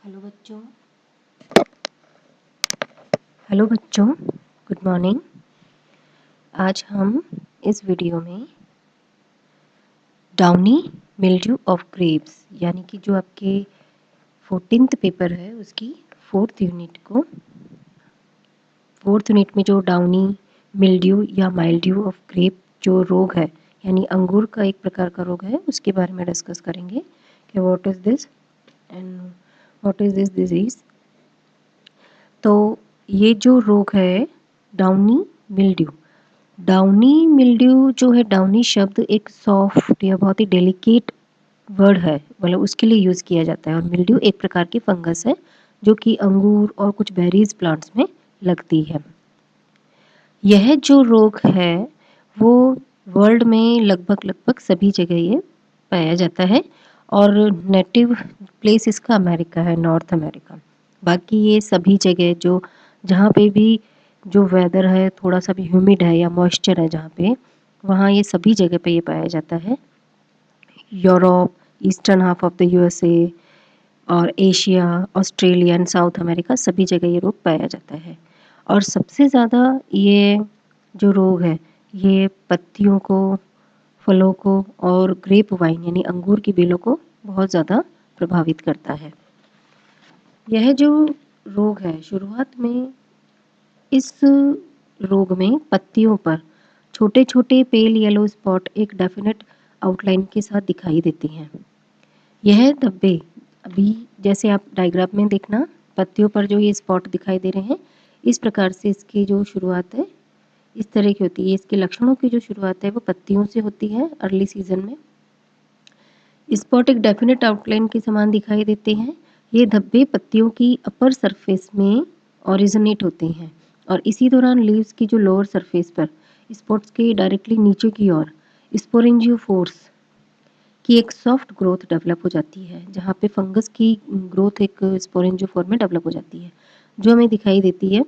Hello बच्चों hello बच्चों good morning. आज हम इस वीडियो में डाउनी मिल्ड्यू ऑफ ग्रेप्स यानी कि जो आपके 14th पेपर है उसकी फोर्थ यूनिट में जो डाउनी मिल्ड्यू या माइल्ड्यू ऑफ ग्रेप जो रोग है यानी अंगूर का एक प्रकार का रोग है उसके बारे में डिस्कस करेंगे कि what is this and what is this disease. तो ये जो रोग है डाउनी मिल्ड्यू जो है, डाउनी शब्द एक सॉफ्ट या बहुत ही डेलिकेट वर्ड है, मतलब उसके लिए यूज़ किया जाता है। और मिल्ड्यू एक प्रकार की फंगस है जो कि अंगूर और कुछ बेरीज प्लांट्स में लगती है। यह जो रोग है वो वर्ल्ड में लगभग सभी जगह ये पाया जाता है और नेटिव प्लेस इसका अमेरिका है, नॉर्थ अमेरिका। बाकी ये सभी जगह जो जहाँ पे भी जो वेदर है थोड़ा सा भी ह्यूमिड है या मॉइस्चर है जहाँ पे, वहाँ ये सभी जगह पे ये पाया जाता है। Europe, eastern half of the USA और Asia, Australia and South America सभी जगह ये रोग पाया जाता है। और सबसे ज़्यादा ये जो रोग है ये पत्तियों को, फलों को और ग्रेप वाइन यानी अंगूर की बेलों को बहुत ज़्यादा प्रभावित करता है। यह जो रोग है, शुरुआत में इस रोग में पत्तियों पर छोटे छोटे पेल येलो स्पॉट एक डेफिनेट आउटलाइन के साथ दिखाई देते हैं। यह धब्बे अभी जैसे आप डायग्राम में देखना, पत्तियों पर जो ये स्पॉट दिखाई दे रहे हैं, इस प्रकार से इसकी जो शुरुआत है इस तरह की होती है। इसके लक्षणों की जो शुरुआत है वो पत्तियों से होती है अर्ली सीजन में। स्पॉट एक डेफिनेट आउटलाइन के समान दिखाई देते हैं। ये धब्बे पत्तियों की अपर सरफेस में ओरिजिनेट होते हैं और इसी दौरान लीव्स की जो लोअर सरफेस पर स्पॉट्स के डायरेक्टली नीचे की ओर स्पोरेंजियोफोर्स की एक सॉफ्ट ग्रोथ डेवलप हो जाती है, जहाँ पे फंगस की ग्रोथ एक स्पोरेंजियोफोर में डेवलप हो जाती है जो हमें दिखाई देती है।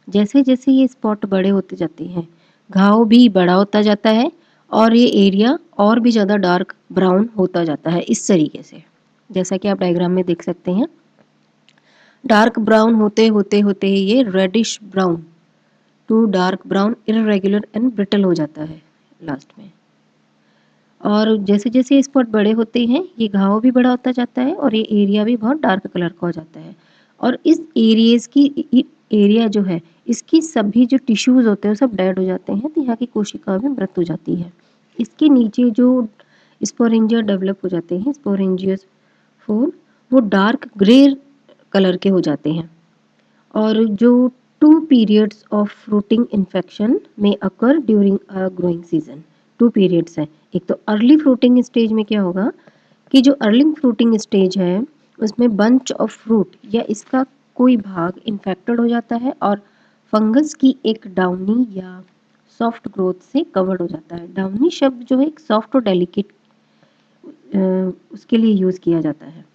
जैसे जैसे ये स्पॉट बड़े होते जाते हैं, घाव भी बड़ा होता जाता है और ये एरिया और भी ज़्यादा डार्क ब्राउन होता जाता है इस तरीके से, जैसा कि आप डायग्राम में देख सकते हैं। डार्क ब्राउन होते होते होते ही ये reddish brown to dark brown, irregular and brittle हो जाता है लास्ट में। और जैसे जैसे स्पॉट बड़े होते हैं ये घाव भी बड़ा होता जाता है और ये एरिया भी बहुत डार्क कलर का हो जाता है। और इस एरिया जो है इसकी सभी जो टिश्यूज़ होते हैं सब डेड हो जाते हैं, तो यहाँ की कोशिका भी मृत हो जाती है। इसके नीचे जो स्पोरेंजिया डेवलप हो जाते हैं, स्पोरेंजियस फोर, वो डार्क ग्रे कलर के हो जाते हैं। और जो 2 पीरियड्स ऑफ फ्रूटिंग इन्फेक्शन में अकर during a growing season. 2 periods हैं। एक तो अर्ली फ्रूटिंग स्टेज में क्या होगा कि जो अर्ली फ्रूटिंग स्टेज है उसमें बंच ऑफ फ्रूट या इसका कोई भाग इन्फेक्टेड हो जाता है और फंगस की एक डाउनी या सॉफ्ट ग्रोथ से कवर्ड हो जाता है। डाउनी शब्द जो है एक सॉफ्ट और डेलिकेट उसके लिए यूज़ किया जाता है।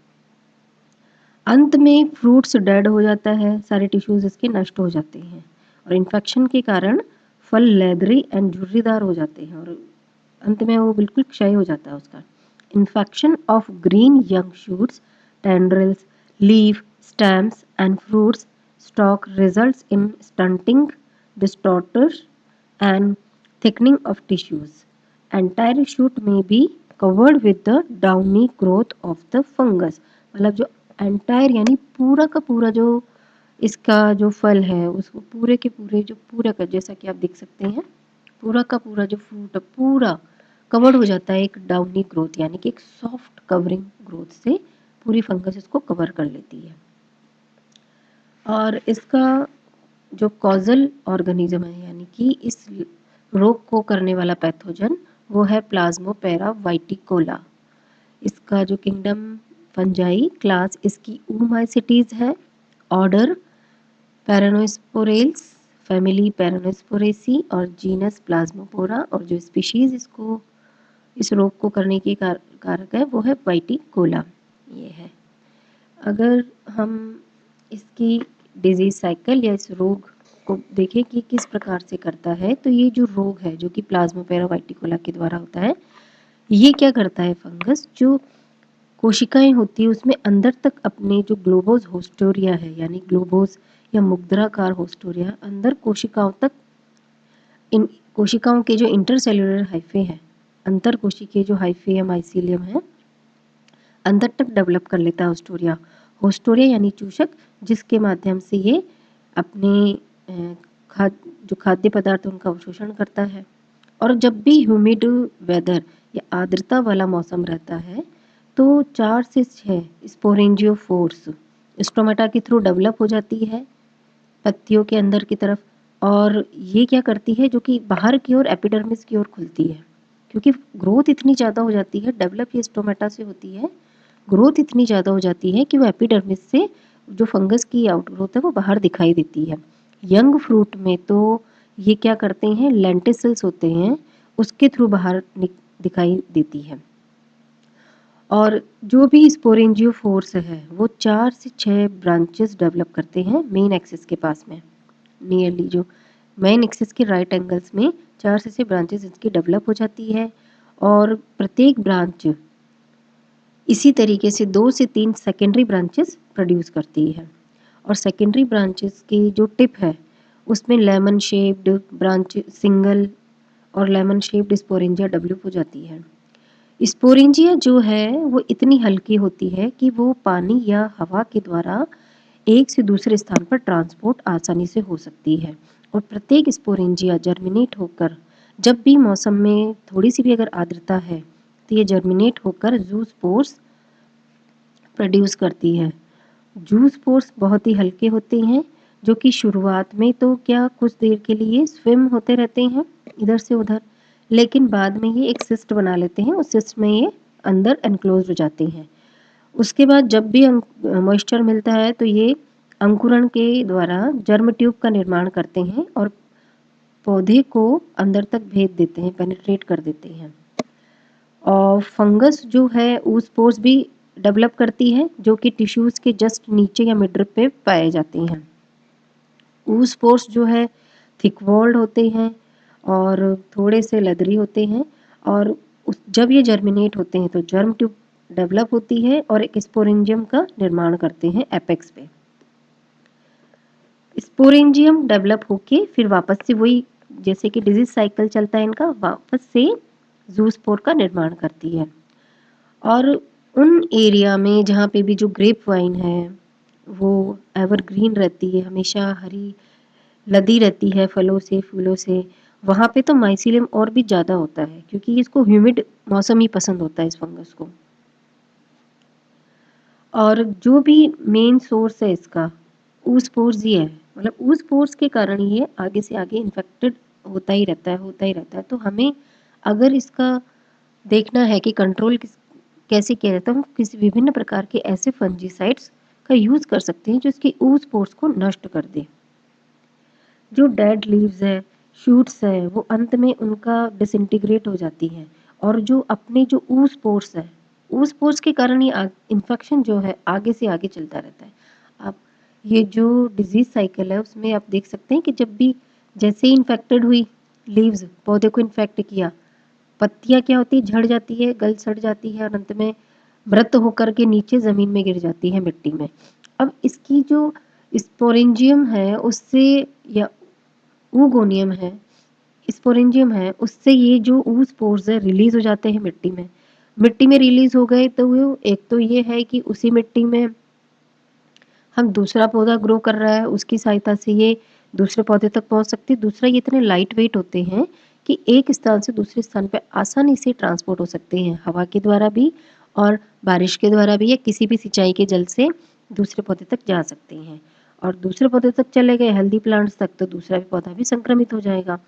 अंत में फ्रूट्स डेड हो जाता है, सारे टिश्यूज इसके नष्ट हो जाते हैं और इन्फेक्शन के कारण फल लेदरी एंड झुर्रीदार हो जाते हैं और अंत में वो बिल्कुल क्षय हो जाता है उसका। Infection of green young shoots, tendrils, leaf, stems and fruits stalk results in stunting, distortion and thickening of tissues. Entire shoot may be covered with the downy growth of the fungus. मतलब जो entire यानी पूरा का पूरा जो इसका जो फल है उसको पूरे के पूरे जो पूरा का, जैसा कि आप देख सकते हैं, पूरा का पूरा जो फ्रूट है पूरा कवर्ड हो जाता है एक डाउनी ग्रोथ यानी कि एक सॉफ्ट कवरिंग ग्रोथ से पूरी फंगस इसको कवर कर लेती है। और इसका जो कॉजल ऑर्गेनिज्म है यानी कि इस रोग को करने वाला पैथोजन वो है प्लाज्मोपेरा वाइटिकोला। इसका जो किंगडम फंजाई, क्लास इसकी ऊमाइसिटीज है, ऑर्डर पैरानोस्पोरेल्स, फैमिली पैरानोस्पोरेसी और जीनस प्लाज्मोपोरा, और जो स्पीशीज इसको इस रोग को करने की कारक है वो है वाइटिकोला। ये है। अगर हम इसकी डिजीज साइकिल या इस रोग को देखें कि किस प्रकार से करता है, तो ये जो रोग है जो कि प्लाज्मोपेरा वाइटिकोला के द्वारा होता है, ये क्या करता है फंगस, जो कोशिकाएं होती है उसमें अंदर तक अपने जो ग्लोबोज होस्टोरिया है, यानी ग्लोबोज या मुद्राकार होस्टोरिया, अंदर कोशिकाओं तक, इन कोशिकाओं के जो इंटरसेल्यूलर हाइफे हैं, अंतर कोशिकीय जो हाइफे या माइसीलियम है, अंदर तक डेवलप कर लेता है होस्टोरिया। होस्टोरिया यानी चूषक, जिसके माध्यम से ये अपने जो खाद्य पदार्थ उनका अवशोषण करता है। और जब भी ह्यूमिड वेदर या आर्द्रता वाला मौसम रहता है तो 4 से 6 स्पोरेंजियोफोर्स स्टोमेटा के थ्रू डेवलप हो जाती है पत्तियों के अंदर की तरफ। और ये क्या करती है, जो कि बाहर की ओर एपिडर्मिस की ओर खुलती है, क्योंकि ग्रोथ इतनी ज़्यादा हो जाती है, डेवलप ये स्टोमेटा से होती है, ग्रोथ इतनी ज़्यादा हो जाती है कि वो एपिडर्मिस से जो फंगस की आउटग्रोथ है वो बाहर दिखाई देती है। यंग फ्रूट में तो ये क्या करते हैं, लेंटिसल्स होते हैं, उसके थ्रू बाहर दिखाई देती है। और जो भी स्पोरेंजियोफोर्स है वो 4 से 6 ब्रांचेस डेवलप करते हैं मेन एक्सिस के पास में, नियरली जो मेन एक्सिस के राइट एंगल्स में 4 से 6 ब्रांचेस इसकी डेवलप हो जाती है। और प्रत्येक ब्रांच इसी तरीके से 2 से 3 सेकेंडरी ब्रांचेस प्रोड्यूस करती है। और सेकेंडरी ब्रांचेस की जो टिप है उसमें लेमन शेप्ड ब्रांच सिंगल और लेमन शेप्ड स्पोरेंजिया डेवलप हो जाती है। स्पोरेंजिया जो है वो इतनी हल्की होती है कि वो पानी या हवा के द्वारा एक से दूसरे स्थान पर ट्रांसपोर्ट आसानी से हो सकती है। और प्रत्येक स्पोरेंजिया जर्मिनेट होकर, जब भी मौसम में थोड़ी सी भी अगर आर्द्रता है तो ये जर्मिनेट होकर जूस्पोर्स प्रोड्यूस करती है। जूस्पोर्स बहुत ही हल्के होते हैं, जो कि शुरुआत में तो क्या कुछ देर के लिए स्विम होते रहते हैं इधर से उधर, लेकिन बाद में ये एक सिस्ट बना लेते हैं, उस सिस्ट में ये अंदर एनक्लोज हो जाते हैं। उसके बाद जब भी मॉइस्चर मिलता है तो ये अंकुरण के द्वारा जर्म ट्यूब का निर्माण करते हैं और पौधे को अंदर तक भेद देते हैं, पेनिट्रेट कर देते हैं। और फंगस जो है ऊस्पोर्स भी डेवलप करती है, जो कि टिश्यूज़ के जस्ट नीचे या मिड पे पाए जाते हैं। ऊस्पोर्स जो है थिक वॉल्ड होते हैं और थोड़े से लेदरी होते हैं। और जब ये जर्मिनेट होते हैं तो जर्म ट्यूब डेवलप होती है और एक स्पोरेंजियम का निर्माण करते हैं एपेक्स पे। स्पोरेंजियम डेवलप होके फिर वापस से वही, जैसे कि डिजीज साइकिल चलता है इनका, वापस से जूस्पोर का निर्माण करती है। और उन एरिया में जहाँ पे भी जो ग्रेप वाइन है वो एवरग्रीन रहती है, हमेशा हरी लदी रहती है फलों से फूलों से, वहाँ पे तो माइसीलियम और भी ज़्यादा होता है, क्योंकि इसको ह्यूमिड मौसम ही पसंद होता है इस फंगस को। और जो भी मेन सोर्स है इसका ऊस्पोर्स ही है, मतलब ऊस्पोर्स के कारण ये आगे से आगे इन्फेक्टेड होता ही रहता है, होता ही रहता है। तो हमें अगर इसका देखना है कि कंट्रोल कैसे किया जाता है, हम किसी विभिन्न प्रकार के ऐसे फंजीसाइड्स का यूज़ कर सकते हैं जो इसके ऊस्पोर्स को नष्ट कर दे। जो डेड लीव्स है, शूट्स है, वो अंत में उनका डिसइंटीग्रेट हो जाती हैं। और जो अपने जो ऊस्पोर्स है, ऊस्पोर्स के कारण ये इन्फेक्शन जो है आगे से आगे चलता रहता है। आप ये जो डिजीज साइकिल है उसमें आप देख सकते हैं कि जब भी जैसे ही इन्फेक्टेड हुई लीव्स, पौधे को इन्फेक्ट किया, पत्तियां क्या होती है, झड़ जाती है, गल सड़ जाती है और अंत में मृत होकर के नीचे ज़मीन में गिर जाती है मिट्टी में। अब इसकी जो स्पोरेंजियम है उससे, या ऊगोनियम है, स्पोरेंजियम है, उससे ये जो ऊस्पोर्स है रिलीज हो जाते हैं मिट्टी में। मिट्टी में रिलीज हो गए तो वो एक तो ये है कि उसी मिट्टी में हम दूसरा पौधा ग्रो कर रहा है, उसकी सहायता से ये दूसरे पौधे तक पहुंच सकती है। दूसरा, ये इतने लाइट वेट होते हैं कि एक स्थान से दूसरे स्थान पर आसानी से ट्रांसपोर्ट हो सकते हैं, हवा के द्वारा भी और बारिश के द्वारा भी, या किसी भी सिंचाई के जल से दूसरे पौधे तक जा सकते हैं। और दूसरे पौधे तक चले गए हेल्दी प्लांट्स तक तो दूसरा भी पौधा भी संक्रमित हो जाएगा।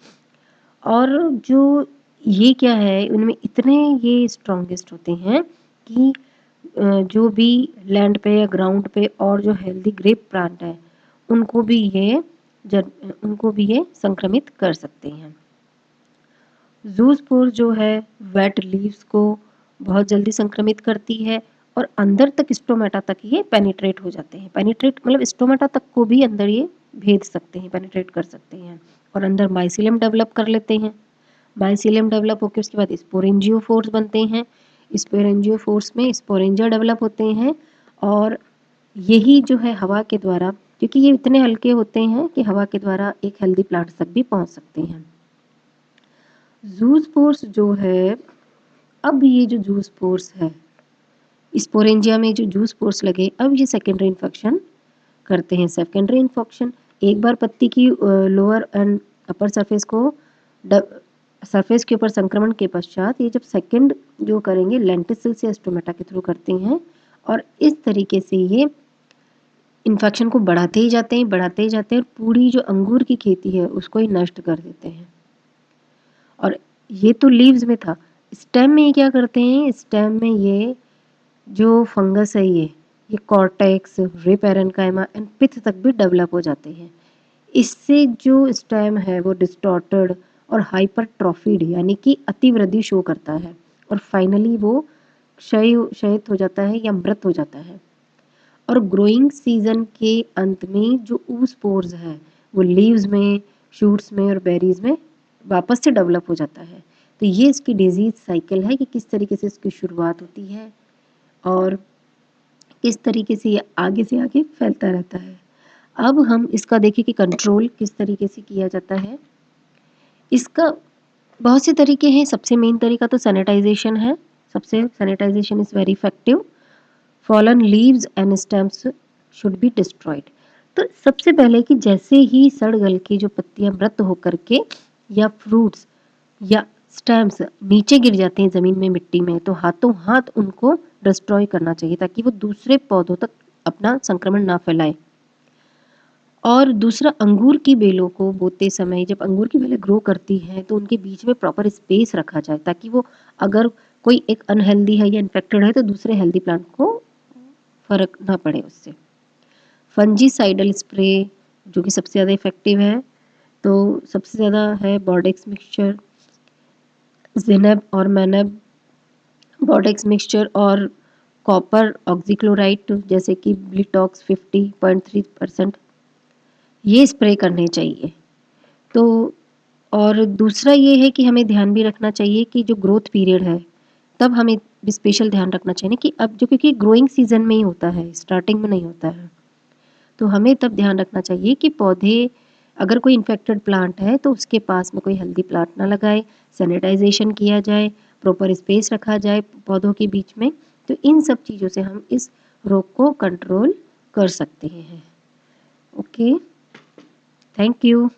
और जो ये क्या है, उनमें इतने ये स्ट्रॉन्गेस्ट होते हैं कि जो भी लैंड पे या ग्राउंड पे और जो हेल्दी ग्रेप प्लांट है उनको भी ये संक्रमित कर सकते हैं। ज़ूस्पोर जो है वेट लीव्स को बहुत जल्दी संक्रमित करती है और अंदर तक स्टोमेटा तक ये पेनिट्रेट हो जाते हैं। पेनिट्रेट मतलब स्टोमेटा तक को भी अंदर ये भेद सकते हैं, पेनिट्रेट कर सकते हैं और अंदर माइसीलियम डेवलप कर लेते हैं। माइसीलियम डेवलप होकर उसके बाद स्पोरेंजियोफोर्स बनते हैं। स्पोरेंजियोफोर्स में स्पोरेंजिया डेवलप होते हैं और यही जो है हवा के द्वारा, क्योंकि ये इतने हल्के होते हैं कि हवा के द्वारा एक हेल्दी प्लांट तक भी पहुंच सकते हैं। जूस्पोर्स जो है, अब ये जो जूस्पोर्स है, स्पोरेंजिया में जो जूस्पोर्स लगे, अब ये सेकेंडरी इन्फेक्शन करते हैं। सेकेंडरी इन्फेक्शन, एक बार पत्ती की लोअर एंड अपर सरफेस को सरफेस के ऊपर संक्रमण के पश्चात ये जब सेकंड जो करेंगे लेंटिसिल्स या स्टोमेटा के थ्रू करते हैं और इस तरीके से ये इन्फेक्शन को बढ़ाते ही जाते हैं, बढ़ाते ही जाते हैं और पूरी जो अंगूर की खेती है उसको ही नष्ट कर देते हैं। और ये तो लीव्स में था, स्टेम में ये क्या करते हैं, स्टेम में ये जो फंगस है ये cortex, ray parenchyma and pith तक भी डेवलप हो जाते हैं। इससे जो स्टेम है वो डिस्टॉर्टेड और हाइपरट्रॉफीड यानी कि अतिवृद्धि शो करता है और फाइनली वो क्षयित हो जाता है या मृत हो जाता है। और ग्रोइंग सीजन के अंत में जो oospores है वो लीव्स में, शूट्स में और बेरीज में वापस से डेवलप हो जाता है। तो ये इसकी डिजीज साइकिल है कि किस तरीके से इसकी शुरुआत होती है और किस तरीके से ये आगे से आगे फैलता रहता है। अब हम इसका देखें कि कंट्रोल किस तरीके से किया जाता है। इसका बहुत से तरीके हैं। सबसे मेन तरीका तो सैनिटाइजेशन है। Sanitization is very effective. Fallen leaves and stems should be destroyed. तो सबसे पहले कि जैसे ही सड़ गल की जो पत्तियां मृत होकर के या फ्रूट्स या स्टेम्स नीचे गिर जाते हैं ज़मीन में, मिट्टी में, तो हाथों हाथ उनको डिस्ट्रॉय करना चाहिए ताकि वो दूसरे पौधों तक अपना संक्रमण ना फैलाए। और दूसरा, अंगूर की बेलों को बोते समय जब अंगूर की बेलें ग्रो करती हैं तो उनके बीच में प्रॉपर स्पेस रखा जाए ताकि वो, अगर कोई एक अनहेल्दी है या इन्फेक्टेड है तो दूसरे हेल्दी प्लांट को फर्क ना पड़े उससे। फंजीसाइडल स्प्रे जो कि सबसे ज़्यादा इफेक्टिव है, तो सबसे ज़्यादा है बॉर्डेक्स मिक्सचर, जिनेब और मैनेब, बॉर्डेक्स मिक्सचर और कॉपर ऑक्सीक्लोराइड जैसे कि ब्लिटॉक्स 50.3%, ये स्प्रे करने चाहिए। तो और दूसरा ये है कि हमें ध्यान भी रखना चाहिए कि जो ग्रोथ पीरियड है तब हमें भी स्पेशल ध्यान रखना चाहिए कि अब जो, क्योंकि ग्रोइंग सीजन में ही होता है, स्टार्टिंग में नहीं होता है, तो हमें तब ध्यान रखना चाहिए कि पौधे, अगर कोई इन्फेक्टेड प्लांट है तो उसके पास में कोई हेल्दी प्लांट ना लगाए, सैनिटाइजेशन किया जाए, प्रॉपर स्पेस रखा जाए पौधों के बीच में। तो इन सब चीज़ों से हम इस रोग को कंट्रोल कर सकते हैं। Okay, thank you.